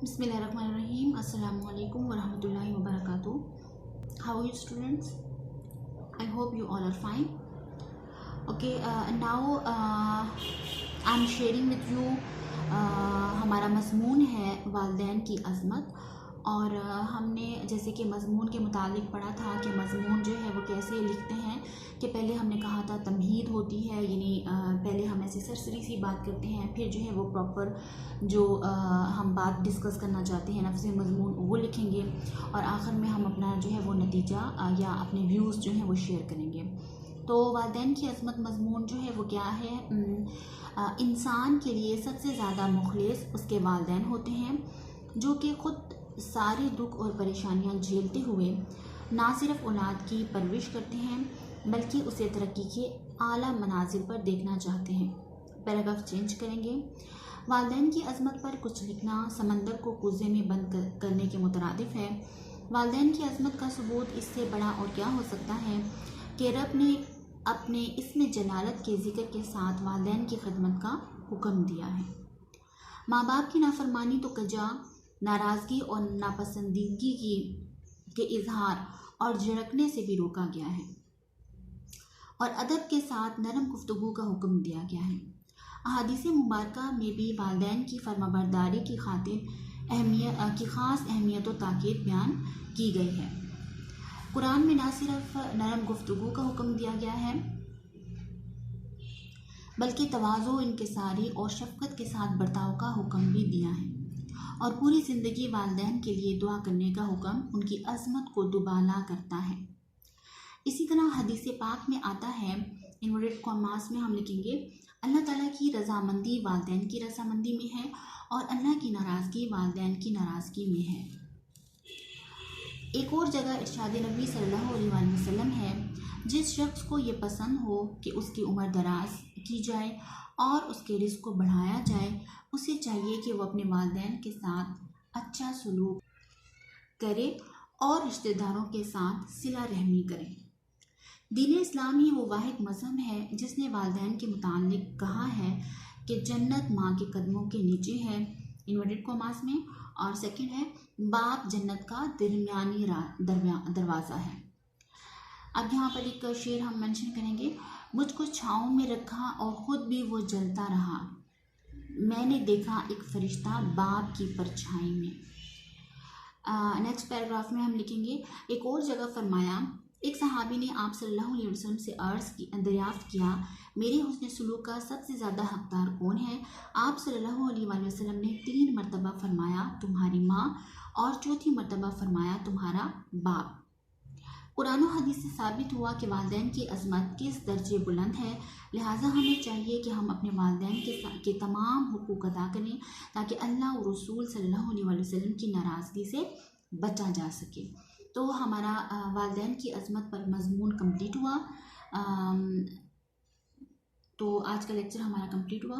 Bismillahirrahmanirrahim. Assalamualaikum warahmatullahi wabarakatuh. How are you students? I hope you all are fine. Okay, now I'm sharing with you हमारा मज़मून है वालिदैन की अज़मत। और हमने जैसे कि मज़मून के मुतालिक पढ़ा था कि मज़मून जो है वो कैसे लिखते हैं। कि पहले हमने कहा था तमहीद होती है, यानी पहले हम ऐसे सरसरी सी बात करते हैं, फिर जो है वो प्रॉपर जो हम बात डिस्कस करना चाहते हैं नफ्स मज़मून वो लिखेंगे, और आखिर में हम अपना जो है वो नतीजा या अपने व्यूज़ जो हैं वो शेयर करेंगे। तो वालिदैन की अज़मत मज़मून जो है वो क्या है। इंसान के लिए सबसे ज़्यादा मुखलिस उसके वालिदैन होते हैं, जो कि ख़ुद सारे दुख और परेशानियां झेलते हुए ना सिर्फ औलाद की परवरिश करते हैं बल्कि उसे तरक्की के आला मनाजिल पर देखना चाहते हैं। पैराग्राफ चेंज करेंगे। वालिदैन की अज़मत पर कुछ लिखना समंदर को कुज़े में बंद करने के मुतरादिफ है। वालिदैन की अज़मत का सबूत इससे बड़ा और क्या हो सकता है कि रब ने अपने इसमें जलालत के ज़िक्र के साथ वालिदैन की खिदमत का हुक्म दिया है। माँ बाप की नाफरमानी तो कजा, नाराज़गी और नापसंदीदगी के इजहार और झिड़कने से भी रोका गया है, और अदब के साथ नरम गुफ्तगू का हुक्म दिया गया है। अहादीस मुबारका में भी वालिदैन की फरमाबरदारी की खातिर अहमियत की ख़ास अहमियत व ताकीद बयान की गई है। कुरान में न सिर्फ नरम गुफ्तगू का हुक्म दिया गया है बल्कि तवाज़ु, इनकिसारी और शफ़क़त के साथ बर्ताव का हुक्म भी दिया है, और पूरी ज़िंदगी वालिदैन के लिए दुआ करने का हुक्म उनकी अज़मत को दुबाला करता है। इसी तरह हदीस पाक में आता है, इन्वर्टेड कॉमास में हम लिखेंगे, अल्लाह ताला की रज़ामंदी वालिदैन की रज़ामंदी में है और अल्लाह की नाराज़गी वालिदैन की नाराज़गी में है। एक और जगह इरशाद नबी सल्लल्लाहु अलैहि वसल्लम है, जिस शख्स को ये पसंद हो कि उसकी उम्र दराज की जाए और उसके रिज़्क़ को बढ़ाया जाए, उसे चाहिए कि वो अपने वालिदैन के साथ अच्छा सलूक करे और रिश्तेदारों के साथ सिला रहमी करे। दीन इस्लाम ही वो वाहिद मज़हब है जिसने वालिदैन के मुताल्लिक़ कहा है कि जन्नत माँ के कदमों के नीचे है, इन्वर्टेड कॉमास में, और सेकंड है बाप जन्नत का दरमियानी दरवाज़ा है। अब यहाँ पर एक शेर हम मेंशन करेंगे, मुझको छाँव में रखा और ख़ुद भी वो जलता रहा, मैंने देखा एक फ़रिश्ता बाप की परछाई में। नेक्स्ट पैराग्राफ में हम लिखेंगे, एक और जगह फरमाया, एक सहाबी ने आप सल्लल्लाहु अलैहि वसल्लम से दरियाफ़्त किया, मेरे हुस्न सलूक का सबसे ज़्यादा हकदार कौन है। आप सल्लल्लाहु अलैहि वसल्लम ने 3 मरतबा फरमाया तुम्हारी माँ, और चौथी मरतबा फरमाया तुम्हारा बाप। कुरान और हदीस से साबित हुआ कि वालिदैन की अज़मत किस दर्जे बुलंद है, लिहाजा हमें चाहिए कि हम अपने वालिदैन के तमाम हुकूक अदा करें ताकि अल्लाह और रसूल सल्लल्लाहु अलैहि वसल्लम की नाराज़गी से बचा जा सके। तो हमारा वालिदैन की अज़मत पर मज़मून कंप्लीट हुआ। तो आज का लेक्चर हमारा कंप्लीट हुआ।